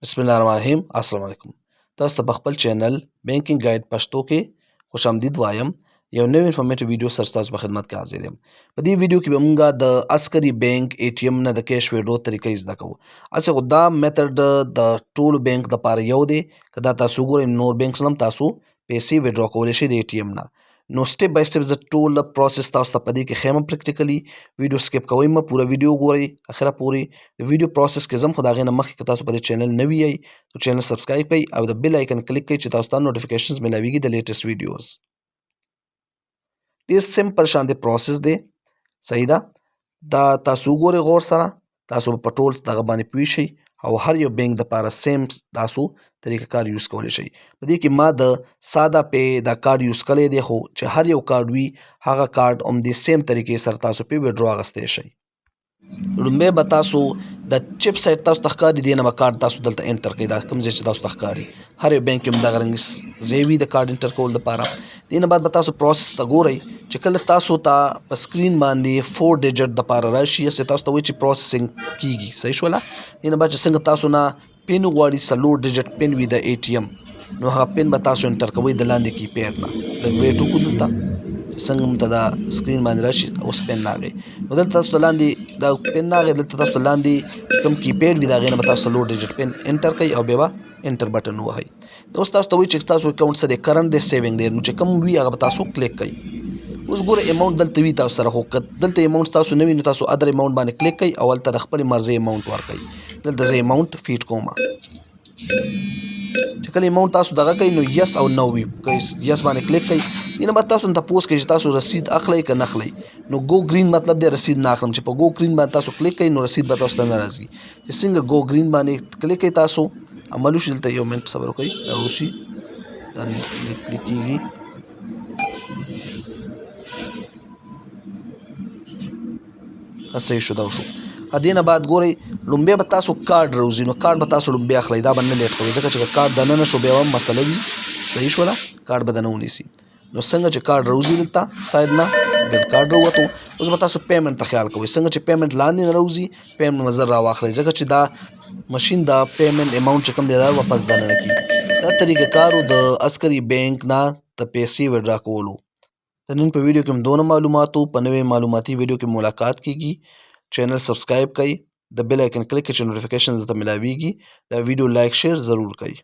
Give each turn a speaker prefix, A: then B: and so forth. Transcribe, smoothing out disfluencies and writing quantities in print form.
A: بسم الله الرحمن الرحیم. السلام علیکم. تاسو ته په خپل چینل بینکینګ ګاید پښتو کې خوش آمدید وایم. یو نوی انفارمیټیو ویډیو سره ستاسو په خدمت کې حاضر یم. په دې ویډیو کې به موږ د اسکري بانک ATM نه د کیش ویډرو طریقې زده کوو. اصل خو دا میتھډ د ټولو بانک دپاره یو دی. که دا تاسو وګورئ نور بانکس نه هم تاسو پیسې ویډرا کولی شئ د ATM نه. نو سټیپ بای سټیپ زه ټول پروسس تاسو ته په دې کې ښیم پریکټیکلي. ویډیو سکیپ کوئ مه، پوره ویډیو وګورئ اخره پورې. د ویډیو پروسس کې ځم، خو د هغې نه مخکې که تاسو په دې چینل نوي یئ نو چینل سبسکرایب کړئ او د بیل آیکن کلیک کړئ چې تاسو ته نوټیفیکیشنز میلاویږي د لیټسټ ویډیوز. ډېر سمپل شانتې پروسس دی، صحیح ده. دا تاسو وګورئ غور سره، تاسو په ټول دغه باندې پوه شئ او هر یو بینک دپاره سیم تاسو طریقه کار یوز کولی شئ. په دې کې ما د ساده پی دا کارډ یوز کړی دی، خو چې هر یو کارډ وي هغه کارډ همدې سیم طریقې سره تاسو پې ویډرا اخیستی شئ. لومبی به تاسو د چپ سایډ تاسو ته ښکاري، دې نه به کارډ تاسو دلته انټر کړئ، دا کوم ځای چې تاسو ته ښکاري. هر یو بینک کې هم دغه رنګ ځای وي د کارډ انټر کولو دپاره. دې نه بعد به تاسو پروسس ته ګورئ چې کله تاسو ته په سکرین باندې 4 ډیجټ دپاره راشي، هسې تاسو ته وایي چې پروسسینګ کېږي، صحیح شوله. دې نه بعد چې څنګه تاسو نه پن غواړي 4 ډیجټ پن وي د ATM، نو هغه پن به تاسو انټر کوئ د لاندې کیپیډ نه. لږ ویټ وکړو دلته چې څنګه موږ ته دا سکرین باندې راشي. اوس پن راغی، نو دلته تاسو ته لاندې دا پن راغی، دلته تاسو ته لاندې کوم کیپیډ وي د هغې نه به تاسو 4 ډیجټ پن انټر کوئ او بیا به انټر بټن ووهئ. اوس تاسو ته وایي چې تاسو اکاونټ څه دی، کرنټ دی سیوینګ دی، نو چې کوم وي هغه به تاسو کلیک کوئ. اوس ګوره اماونټ دلته وي تاسو سره، خو که دلته اماونټ تاسو نه وي نو تاسو ادر اماونټ باندې کلیک کوئ او هلته د خپلې مرضۍ اماونټ ورکوئ. دلته زه اماونټ فیډ کوم. چې کله اماونټ تاسو دغه کوئ نو یس او نو وي، که یس باندې کلیک کوئ. دې نه بعد تاسو نه تپوس کوي چې تاسو رسید اخلئ که نه اخلئ. نو ګو ګرین مطلب دی رسید نه اخلم. چې په ګو ګرین باندې تاسو کلیک کوئ نو رسید به تاسو ته نه راځي. چې څنګه ګو ګرین باندې کلیک کوئ تاسو عمل وشي. دلته یو منټ صبر وکړئ، دا وشي، دا کلیک کېږي. صحیح شو، دا وشو. دې نه بعد ګورئ لومبی به تاسو کارډ راوځي، نو کارډ به تاسو لومبی اخلئ، دا به نه لیټ کوئ، ځکه چې کارډ دننه شو بیا هم مسله وي، صحیح شوله. کارډ به دننه ونیسي. نو څنګه چې کارډ راوځي دلته سایډ نه بل کارډ راووتو. اوس به تاسو پیمنټ ته خیال کوئ، څنګه چې پیمنټ لاندې نه راوځي پیمنټ به زر راواخلئ، ځکه چې دا مشین دا پیمنټ اماونټ چې کوم دی دا واپس دننه کړي. دا طریقه کار د اسکري بانک نه د پیسې ویډرا کولو. د نن په ویډیو کې هم دونه معلوماتو، په نوې معلوماتي ویډیو کې ملاقات کېږي. چینل سبسکرایب کړئ، د بیل آیکن کلیک کړئ چې نوټیفیکیشن درته ملاویږي. دا ویډیو لایک شیر ضرور کړئ.